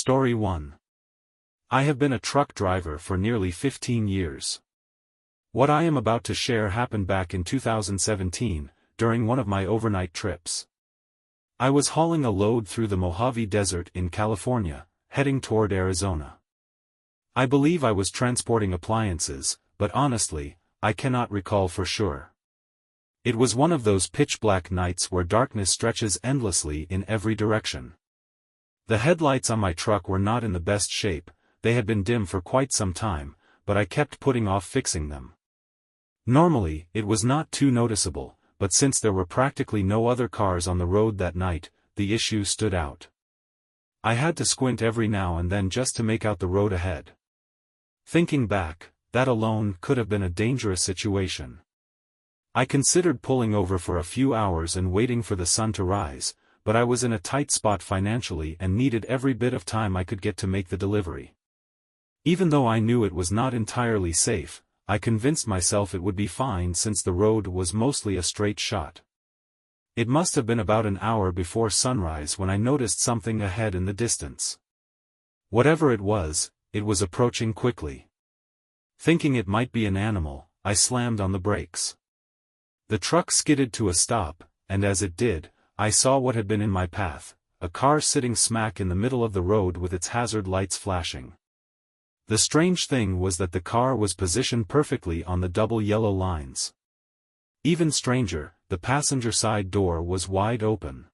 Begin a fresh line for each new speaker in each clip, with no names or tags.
Story 1. I have been a truck driver for nearly 15 years. What I am about to share happened back in 2017, during one of my overnight trips. I was hauling a load through the Mojave Desert in California, heading toward Arizona. I believe I was transporting appliances, but honestly, I cannot recall for sure. It was one of those pitch-black nights where darkness stretches endlessly in every direction. The headlights on my truck were not in the best shape, they had been dim for quite some time, but I kept putting off fixing them. Normally, it was not too noticeable, but since there were practically no other cars on the road that night, the issue stood out. I had to squint every now and then just to make out the road ahead. Thinking back, that alone could have been a dangerous situation. I considered pulling over for a few hours and waiting for the sun to rise, but I was in a tight spot financially and needed every bit of time I could get to make the delivery. Even though I knew it was not entirely safe, I convinced myself it would be fine since the road was mostly a straight shot. It must have been about an hour before sunrise when I noticed something ahead in the distance. Whatever it was approaching quickly. Thinking it might be an animal, I slammed on the brakes. The truck skidded to a stop, and as it did, I saw what had been in my path, a car sitting smack in the middle of the road with its hazard lights flashing. The strange thing was that the car was positioned perfectly on the double yellow lines. Even stranger, the passenger side door was wide open.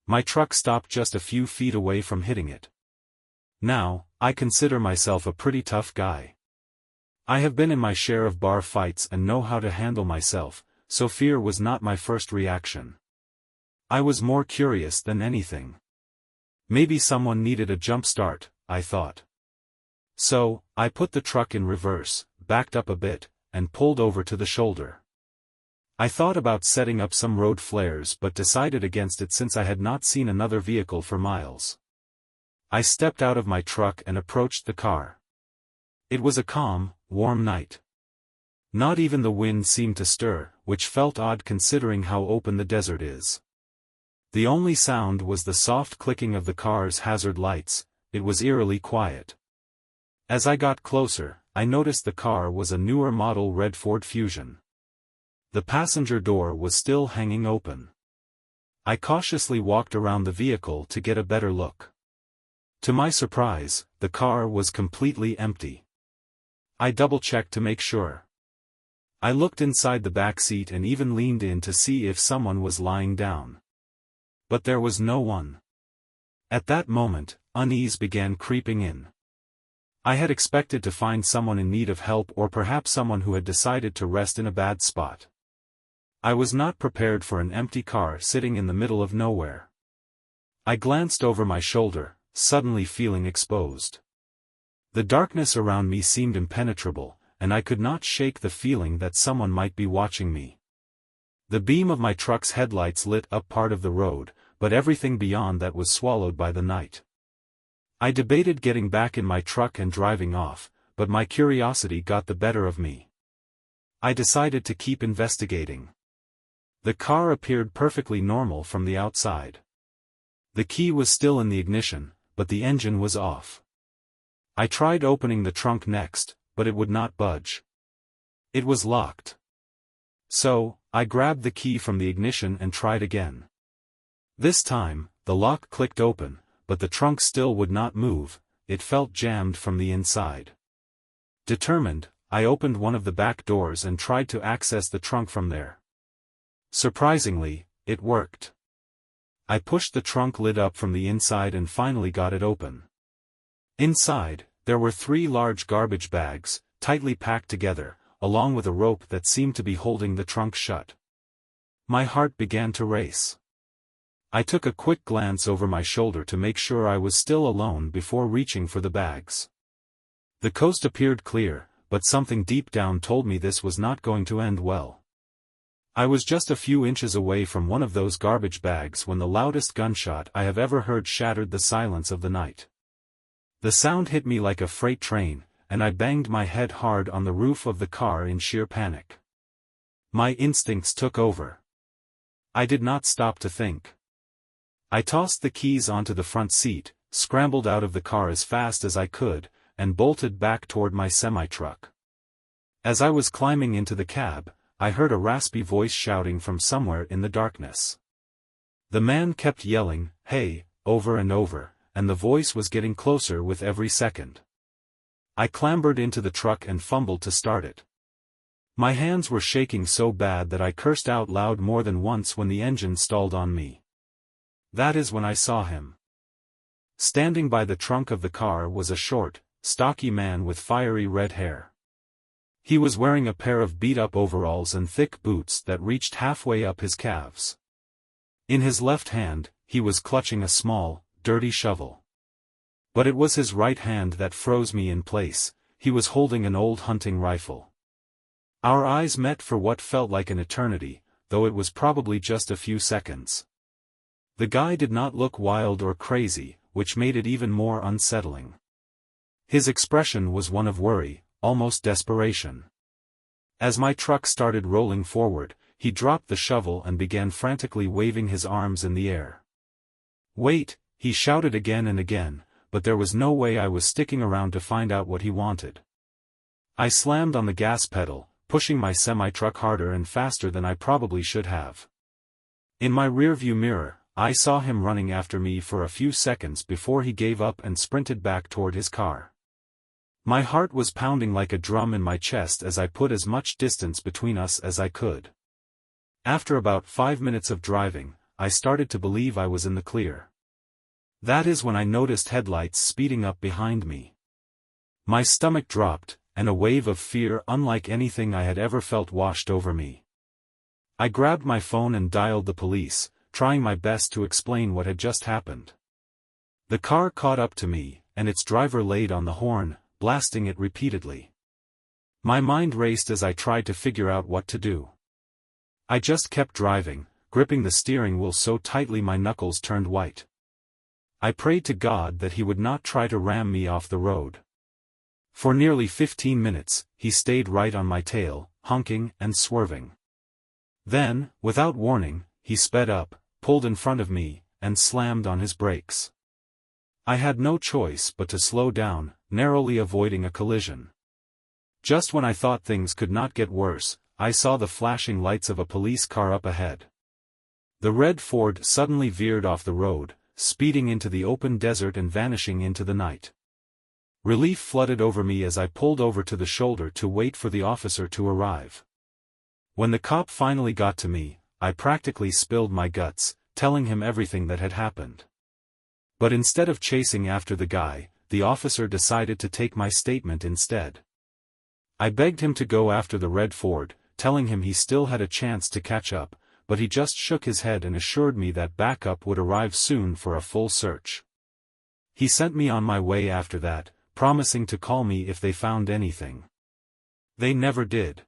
My truck stopped just a few feet away from hitting it. Now, I consider myself a pretty tough guy. I have been in my share of bar fights and know how to handle myself, so fear was not my first reaction. I was more curious than anything. Maybe someone needed a jump start, I thought. So, I put the truck in reverse, backed up a bit, and pulled over to the shoulder. I thought about setting up some road flares but decided against it since I had not seen another vehicle for miles. I stepped out of my truck and approached the car. It was a calm, warm night. Not even the wind seemed to stir, which felt odd considering how open the desert is. The only sound was the soft clicking of the car's hazard lights. It was eerily quiet. As I got closer, I noticed the car was a newer model red Ford Fusion. The passenger door was still hanging open. I cautiously walked around the vehicle to get a better look. To my surprise, the car was completely empty. I double-checked to make sure. I looked inside the back seat and even leaned in to see if someone was lying down. But there was no one. At that moment, unease began creeping in. I had expected to find someone in need of help or perhaps someone who had decided to rest in a bad spot. I was not prepared for an empty car sitting in the middle of nowhere. I glanced over my shoulder, suddenly feeling exposed. The darkness around me seemed impenetrable, and I could not shake the feeling that someone might be watching me. The beam of my truck's headlights lit up part of the road, but everything beyond that was swallowed by the night. I debated getting back in my truck and driving off, but my curiosity got the better of me. I decided to keep investigating. The car appeared perfectly normal from the outside. The key was still in the ignition, but the engine was off. I tried opening the trunk next, but it would not budge. It was locked. So, I grabbed the key from the ignition and tried again. This time, the lock clicked open, but the trunk still would not move, it felt jammed from the inside. Determined, I opened one of the back doors and tried to access the trunk from there. Surprisingly, it worked. I pushed the trunk lid up from the inside and finally got it open. Inside, there were 3 large garbage bags, tightly packed together, along with a rope that seemed to be holding the trunk shut. My heart began to race. I took a quick glance over my shoulder to make sure I was still alone before reaching for the bags. The coast appeared clear, but something deep down told me this was not going to end well. I was just a few inches away from one of those garbage bags when the loudest gunshot I have ever heard shattered the silence of the night. The sound hit me like a freight train, and I banged my head hard on the roof of the car in sheer panic. My instincts took over. I did not stop to think. I tossed the keys onto the front seat, scrambled out of the car as fast as I could, and bolted back toward my semi-truck. As I was climbing into the cab, I heard a raspy voice shouting from somewhere in the darkness. The man kept yelling, "Hey," over and over, and the voice was getting closer with every second. I clambered into the truck and fumbled to start it. My hands were shaking so bad that I cursed out loud more than once when the engine stalled on me. That is when I saw him. Standing by the trunk of the car was a short, stocky man with fiery red hair. He was wearing a pair of beat-up overalls and thick boots that reached halfway up his calves. In his left hand, he was clutching a small, dirty shovel. But it was his right hand that froze me in place. He was holding an old hunting rifle. Our eyes met for what felt like an eternity, though it was probably just a few seconds. The guy did not look wild or crazy, which made it even more unsettling. His expression was one of worry, almost desperation. As my truck started rolling forward, he dropped the shovel and began frantically waving his arms in the air. "Wait," he shouted again and again, but there was no way I was sticking around to find out what he wanted. I slammed on the gas pedal, pushing my semi-truck harder and faster than I probably should have. In my rearview mirror, I saw him running after me for a few seconds before he gave up and sprinted back toward his car. My heart was pounding like a drum in my chest as I put as much distance between us as I could. After about 5 minutes of driving, I started to believe I was in the clear. That is when I noticed headlights speeding up behind me. My stomach dropped, and a wave of fear unlike anything I had ever felt washed over me. I grabbed my phone and dialed the police, trying my best to explain what had just happened. The car caught up to me, and its driver laid on the horn, blasting it repeatedly. My mind raced as I tried to figure out what to do. I just kept driving, gripping the steering wheel so tightly my knuckles turned white. I prayed to God that he would not try to ram me off the road. For nearly 15 minutes, he stayed right on my tail, honking and swerving. Then, without warning, he sped up, pulled in front of me, and slammed on his brakes. I had no choice but to slow down, narrowly avoiding a collision. Just when I thought things could not get worse, I saw the flashing lights of a police car up ahead. The red Ford suddenly veered off the road, speeding into the open desert and vanishing into the night. Relief flooded over me as I pulled over to the shoulder to wait for the officer to arrive. When the cop finally got to me, I practically spilled my guts, telling him everything that had happened. But instead of chasing after the guy, the officer decided to take my statement instead. I begged him to go after the red Ford, telling him he still had a chance to catch up, but he just shook his head and assured me that backup would arrive soon for a full search. He sent me on my way after that, promising to call me if they found anything. They never did.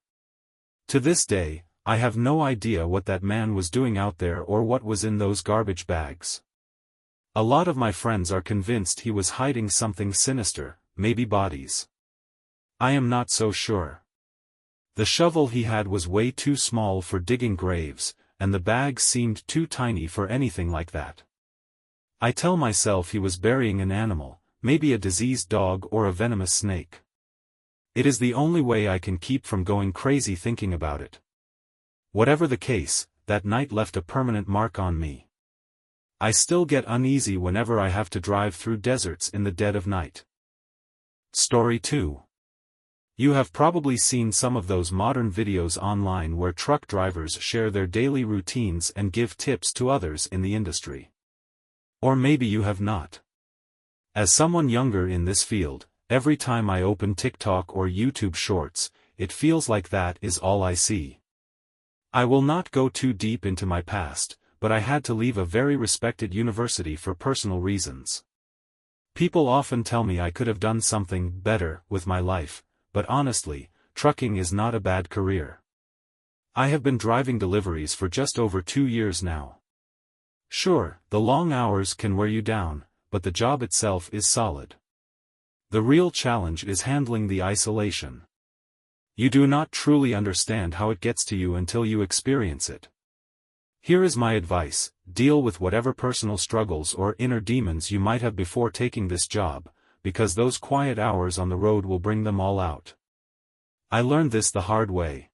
To this day, I have no idea what that man was doing out there or what was in those garbage bags. A lot of my friends are convinced he was hiding something sinister, maybe bodies. I am not so sure. The shovel he had was way too small for digging graves, and the bag seemed too tiny for anything like that. I tell myself he was burying an animal, maybe a diseased dog or a venomous snake. It is the only way I can keep from going crazy thinking about it. Whatever the case, that night left a permanent mark on me. I still get uneasy whenever I have to drive through deserts in the dead of night. Story 2. You have probably seen some of those modern videos online where truck drivers share their daily routines and give tips to others in the industry. Or maybe you have not. As someone younger in this field, every time I open TikTok or YouTube Shorts, it feels like that is all I see. I will not go too deep into my past, but I had to leave a very respected university for personal reasons. People often tell me I could have done something better with my life, but honestly, trucking is not a bad career. I have been driving deliveries for just over 2 years now. Sure, the long hours can wear you down, but the job itself is solid. The real challenge is handling the isolation. You do not truly understand how it gets to you until you experience it. Here is my advice: deal with whatever personal struggles or inner demons you might have before taking this job, because those quiet hours on the road will bring them all out. I learned this the hard way.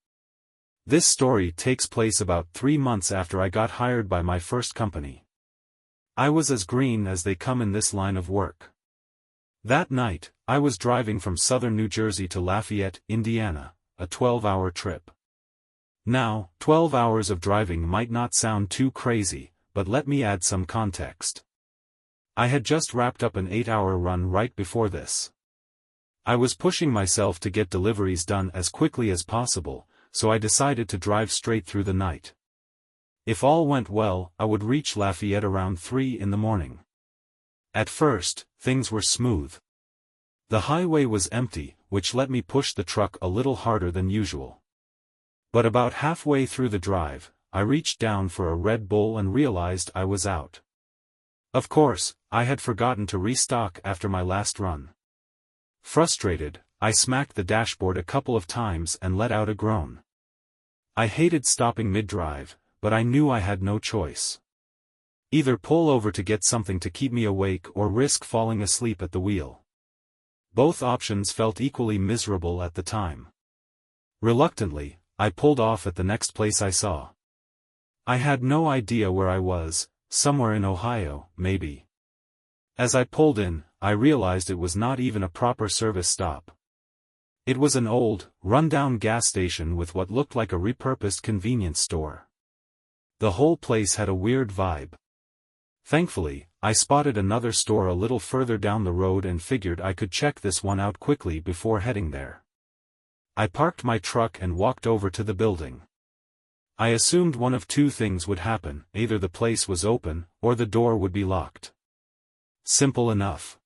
This story takes place about 3 months after I got hired by my first company. I was as green as they come in this line of work. That night, I was driving from southern New Jersey to Lafayette, Indiana, a 12-hour trip. Now, 12 hours of driving might not sound too crazy, but let me add some context. I had just wrapped up an 8-hour run right before this. I was pushing myself to get deliveries done as quickly as possible, so I decided to drive straight through the night. If all went well, I would reach Lafayette around 3 in the morning. At first, things were smooth. The highway was empty, which let me push the truck a little harder than usual. But about halfway through the drive, I reached down for a Red Bull and realized I was out. Of course, I had forgotten to restock after my last run. Frustrated, I smacked the dashboard a couple of times and let out a groan. I hated stopping mid-drive, but I knew I had no choice. Either pull over to get something to keep me awake or risk falling asleep at the wheel. Both options felt equally miserable at the time. Reluctantly, I pulled off at the next place I saw. I had no idea where I was, somewhere in Ohio, maybe. As I pulled in, I realized it was not even a proper service stop. It was an old, run-down gas station with what looked like a repurposed convenience store. The whole place had a weird vibe. Thankfully, I spotted another store a little further down the road and figured I could check this one out quickly before heading there. I parked my truck and walked over to the building. I assumed one of two things would happen: either the place was open, or the door would be locked. Simple enough.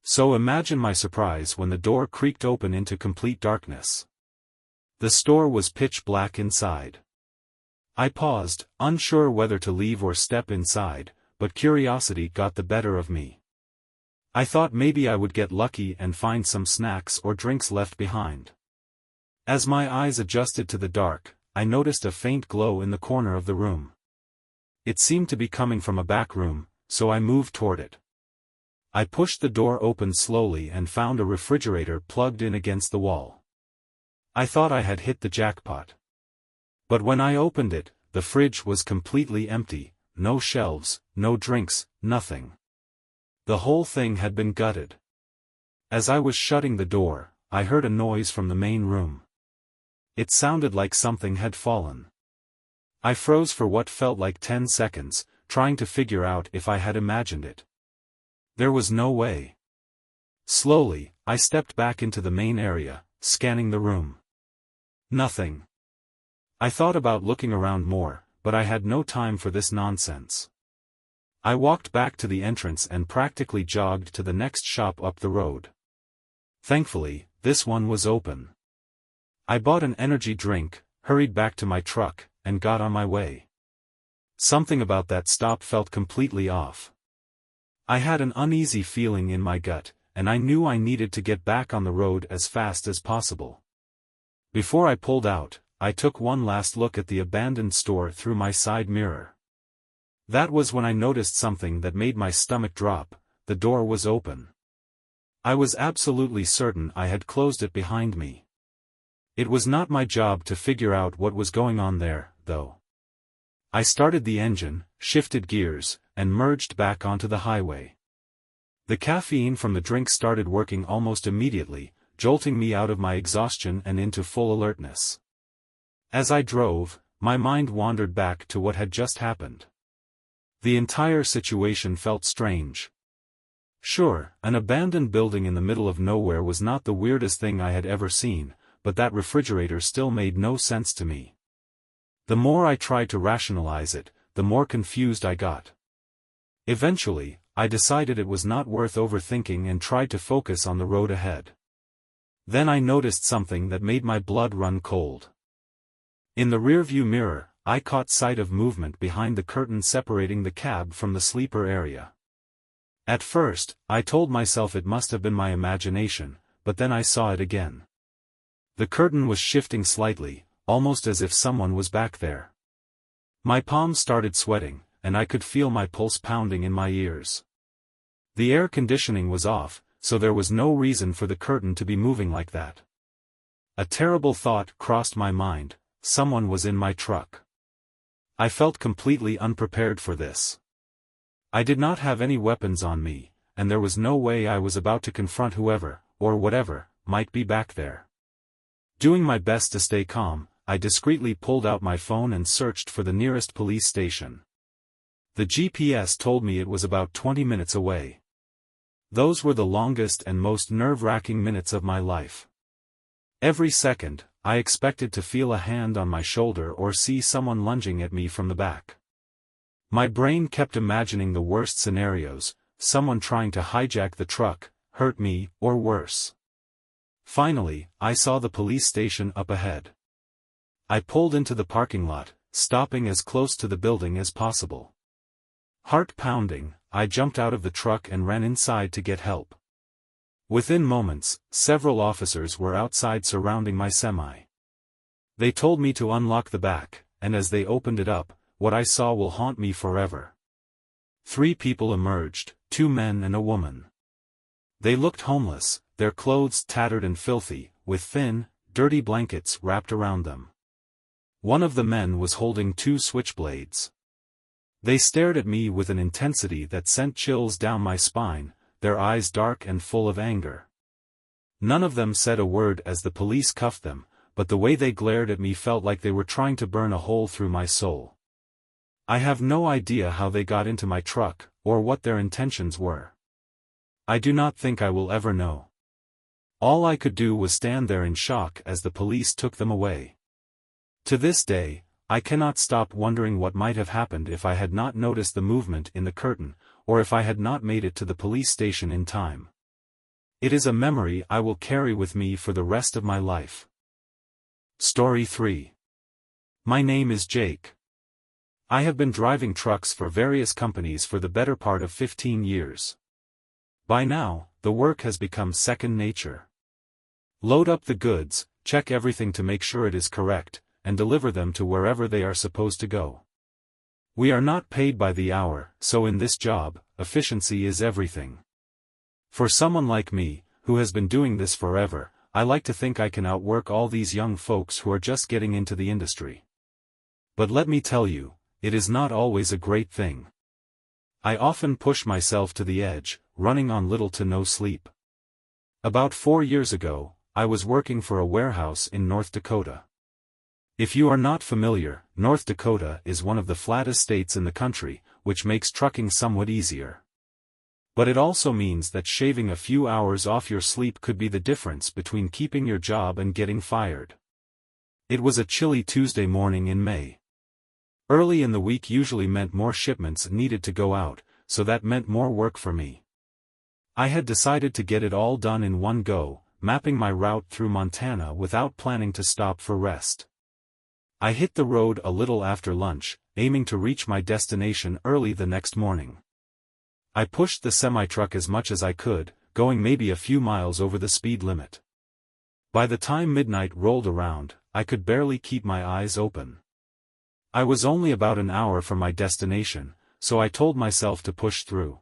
So imagine my surprise when the door creaked open into complete darkness. The store was pitch black inside. I paused, unsure whether to leave or step inside, but curiosity got the better of me. I thought maybe I would get lucky and find some snacks or drinks left behind. As my eyes adjusted to the dark, I noticed a faint glow in the corner of the room. It seemed to be coming from a back room, so I moved toward it. I pushed the door open slowly and found a refrigerator plugged in against the wall. I thought I had hit the jackpot. But when I opened it, the fridge was completely empty, no shelves, no drinks, nothing. The whole thing had been gutted. As I was shutting the door, I heard a noise from the main room. It sounded like something had fallen. I froze for what felt like 10 seconds, trying to figure out if I had imagined it. There was no way. Slowly, I stepped back into the main area, scanning the room. Nothing. I thought about looking around more, but I had no time for this nonsense. I walked back to the entrance and practically jogged to the next shop up the road. Thankfully, this one was open. I bought an energy drink, hurried back to my truck, and got on my way. Something about that stop felt completely off. I had an uneasy feeling in my gut, and I knew I needed to get back on the road as fast as possible. Before I pulled out, I took one last look at the abandoned store through my side mirror. That was when I noticed something that made my stomach drop: the door was open. I was absolutely certain I had closed it behind me. It was not my job to figure out what was going on there, though. I started the engine, shifted gears, and merged back onto the highway. The caffeine from the drink started working almost immediately, jolting me out of my exhaustion and into full alertness. As I drove, my mind wandered back to what had just happened. The entire situation felt strange. Sure, an abandoned building in the middle of nowhere was not the weirdest thing I had ever seen, but that refrigerator still made no sense to me. The more I tried to rationalize it, the more confused I got. Eventually, I decided it was not worth overthinking and tried to focus on the road ahead. Then I noticed something that made my blood run cold. In the rearview mirror, I caught sight of movement behind the curtain separating the cab from the sleeper area. At first, I told myself it must have been my imagination, but then I saw it again. The curtain was shifting slightly, almost as if someone was back there. My palms started sweating, and I could feel my pulse pounding in my ears. The air conditioning was off, so there was no reason for the curtain to be moving like that. A terrible thought crossed my mind: someone was in my truck. I felt completely unprepared for this. I did not have any weapons on me, and there was no way I was about to confront whoever, or whatever, might be back there. Doing my best to stay calm, I discreetly pulled out my phone and searched for the nearest police station. The GPS told me it was about 20 minutes away. Those were the longest and most nerve-wracking minutes of my life. Every second, I expected to feel a hand on my shoulder or see someone lunging at me from the back. My brain kept imagining the worst scenarios: someone trying to hijack the truck, hurt me, or worse. Finally, I saw the police station up ahead. I pulled into the parking lot, stopping as close to the building as possible. Heart pounding, I jumped out of the truck and ran inside to get help. Within moments, several officers were outside surrounding my semi. They told me to unlock the back, and as they opened it up, what I saw will haunt me forever. 3 people emerged, 2 men and a woman. They looked homeless, their clothes tattered and filthy, with thin, dirty blankets wrapped around them. One of the men was holding 2 switchblades. They stared at me with an intensity that sent chills down my spine, their eyes dark and full of anger. None of them said a word as the police cuffed them, but the way they glared at me felt like they were trying to burn a hole through my soul. I have no idea how they got into my truck, or what their intentions were. I do not think I will ever know. All I could do was stand there in shock as the police took them away. To this day, I cannot stop wondering what might have happened if I had not noticed the movement in the curtain, or if I had not made it to the police station in time. It is a memory I will carry with me for the rest of my life. Story 3. My name is Jake. I have been driving trucks for various companies for the better part of 15 years. By now, the work has become second nature. Load up the goods, check everything to make sure it is correct, and deliver them to wherever they are supposed to go. We are not paid by the hour, so in this job, efficiency is everything. For someone like me, who has been doing this forever, I like to think I can outwork all these young folks who are just getting into the industry. But let me tell you, it is not always a great thing. I often push myself to the edge, running on little to no sleep. About 4 years ago, I was working for a warehouse in North Dakota. If you are not familiar, North Dakota is one of the flattest states in the country, which makes trucking somewhat easier. But it also means that shaving a few hours off your sleep could be the difference between keeping your job and getting fired. It was a chilly Tuesday morning in May. Early in the week usually meant more shipments needed to go out, so that meant more work for me. I had decided to get it all done in one go, mapping my route through Montana without planning to stop for rest. I hit the road a little after lunch, aiming to reach my destination early the next morning. I pushed the semi-truck as much as I could, going maybe a few miles over the speed limit. By the time midnight rolled around, I could barely keep my eyes open. I was only about an hour from my destination, so I told myself to push through.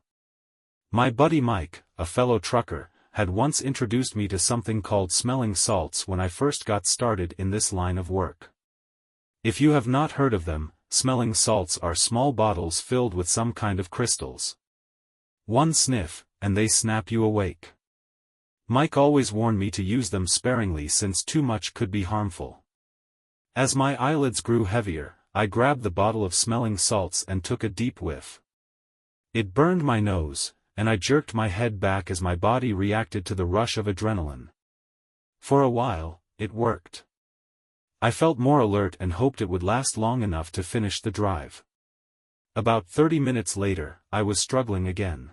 My buddy Mike, a fellow trucker, had once introduced me to something called smelling salts when I first got started in this line of work. If you have not heard of them, smelling salts are small bottles filled with some kind of crystals. One sniff, and they snap you awake. Mike always warned me to use them sparingly since too much could be harmful. As my eyelids grew heavier, I grabbed the bottle of smelling salts and took a deep whiff. It burned my nose, and I jerked my head back as my body reacted to the rush of adrenaline. For a while, it worked. I felt more alert and hoped it would last long enough to finish the drive. About 30 minutes later, I was struggling again.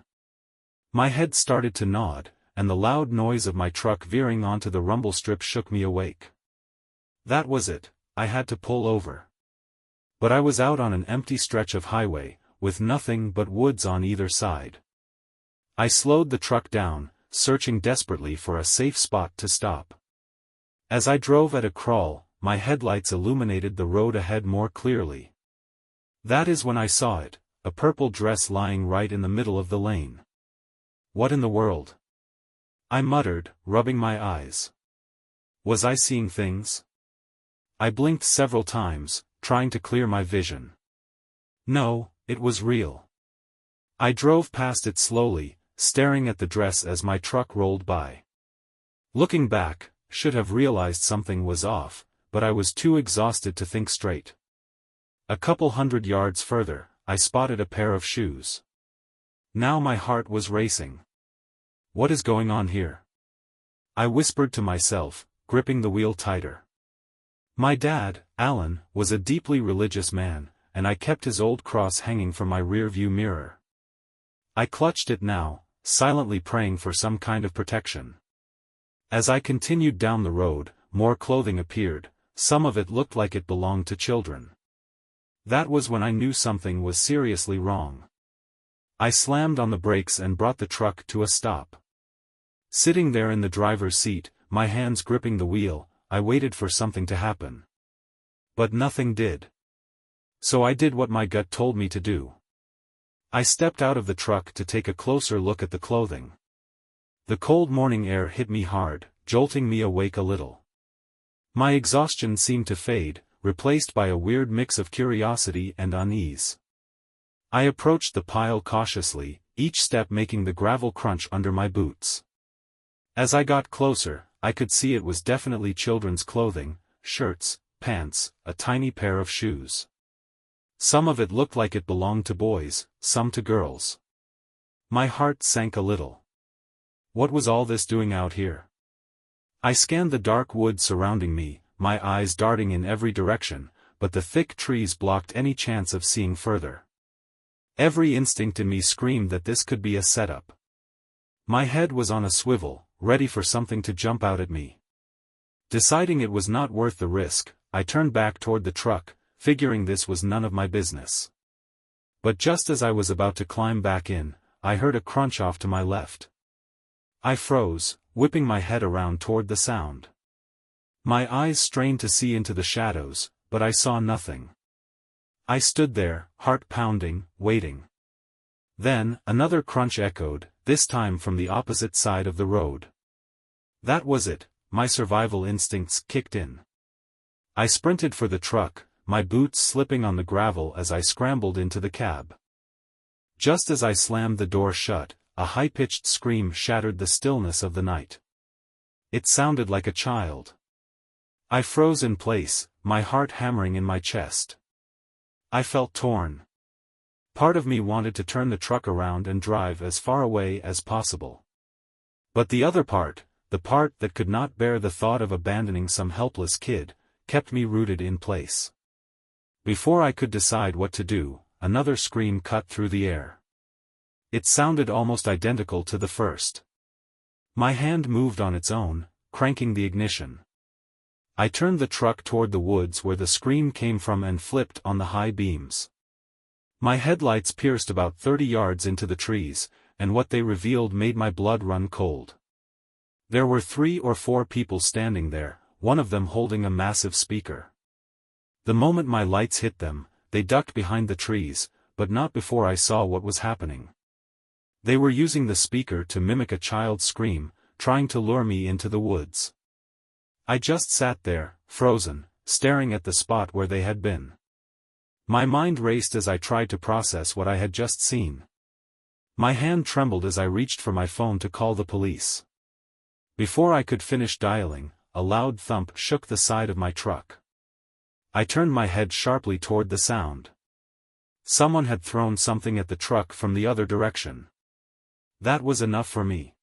My head started to nod, and the loud noise of my truck veering onto the rumble strip shook me awake. That was it, I had to pull over. But I was out on an empty stretch of highway, with nothing but woods on either side. I slowed the truck down, searching desperately for a safe spot to stop. As I drove at a crawl, my headlights illuminated the road ahead more clearly. That is when I saw it, a purple dress lying right in the middle of the lane. What in the world? I muttered, rubbing my eyes. Was I seeing things? I blinked several times, trying to clear my vision. No, it was real. I drove past it slowly, staring at the dress as my truck rolled by. Looking back, should have realized something was off, but I was too exhausted to think straight. A couple 100 yards further, I spotted a pair of shoes. Now my heart was racing. What is going on here? I whispered to myself, gripping the wheel tighter. My dad, Alan, was a deeply religious man, and I kept his old cross hanging from my rear-view mirror. I clutched it now, silently praying for some kind of protection. As I continued down the road, more clothing appeared, some of it looked like it belonged to children. That was when I knew something was seriously wrong. I slammed on the brakes and brought the truck to a stop. Sitting there in the driver's seat, my hands gripping the wheel, I waited for something to happen. But nothing did. So I did what my gut told me to do. I stepped out of the truck to take a closer look at the clothing. The cold morning air hit me hard, jolting me awake a little. My exhaustion seemed to fade, replaced by a weird mix of curiosity and unease. I approached the pile cautiously, each step making the gravel crunch under my boots. As I got closer, I could see it was definitely children's clothing, shirts, pants, a tiny pair of shoes. Some of it looked like it belonged to boys, some to girls. My heart sank a little. What was all this doing out here? I scanned the dark woods surrounding me, my eyes darting in every direction, but the thick trees blocked any chance of seeing further. Every instinct in me screamed that this could be a setup. My head was on a swivel, ready for something to jump out at me. Deciding it was not worth the risk, I turned back toward the truck, figuring this was none of my business. But just as I was about to climb back in, I heard a crunch off to my left. I froze, whipping my head around toward the sound. My eyes strained to see into the shadows, but I saw nothing. I stood there, heart pounding, waiting. Then, another crunch echoed, this time from the opposite side of the road. That was it, my survival instincts kicked in. I sprinted for the truck, my boots slipping on the gravel as I scrambled into the cab. Just as I slammed the door shut, a high-pitched scream shattered the stillness of the night. It sounded like a child. I froze in place, my heart hammering in my chest. I felt torn. Part of me wanted to turn the truck around and drive as far away as possible. But the other part, the part that could not bear the thought of abandoning some helpless kid, kept me rooted in place. Before I could decide what to do, another scream cut through the air. It sounded almost identical to the first. My hand moved on its own, cranking the ignition. I turned the truck toward the woods where the scream came from and flipped on the high beams. My headlights pierced about 30 yards into the trees, and what they revealed made my blood run cold. There were 3 or 4 people standing there, one of them holding a massive speaker. The moment my lights hit them, they ducked behind the trees, but not before I saw what was happening. They were using the speaker to mimic a child's scream, trying to lure me into the woods. I just sat there, frozen, staring at the spot where they had been. My mind raced as I tried to process what I had just seen. My hand trembled as I reached for my phone to call the police. Before I could finish dialing, a loud thump shook the side of my truck. I turned my head sharply toward the sound. Someone had thrown something at the truck from the other direction. That was enough for me.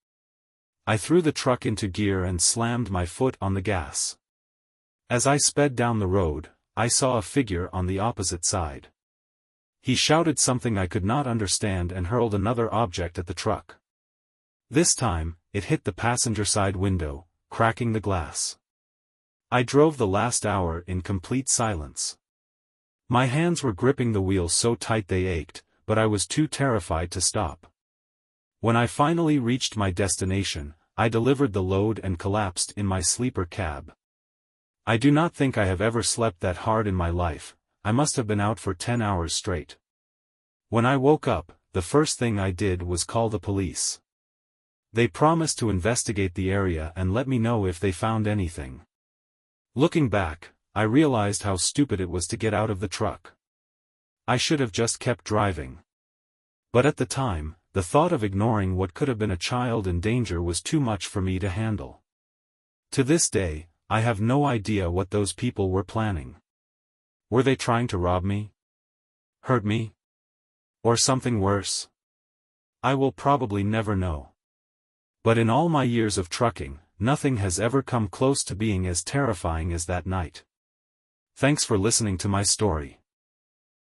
I threw the truck into gear and slammed my foot on the gas. As I sped down the road, I saw a figure on the opposite side. He shouted something I could not understand and hurled another object at the truck. This time, it hit the passenger side window, cracking the glass. I drove the last hour in complete silence. My hands were gripping the wheel so tight they ached, but I was too terrified to stop. When I finally reached my destination, I delivered the load and collapsed in my sleeper cab. I do not think I have ever slept that hard in my life. I must have been out for 10 hours straight. When I woke up, the first thing I did was call the police. They promised to investigate the area and let me know if they found anything. Looking back, I realized how stupid it was to get out of the truck. I should have just kept driving. But at the time, the thought of ignoring what could have been a child in danger was too much for me to handle. To this day, I have no idea what those people were planning. Were they trying to rob me? Hurt me? Or something worse? I will probably never know. But in all my years of trucking, nothing has ever come close to being as terrifying as that night. Thanks for listening to my story.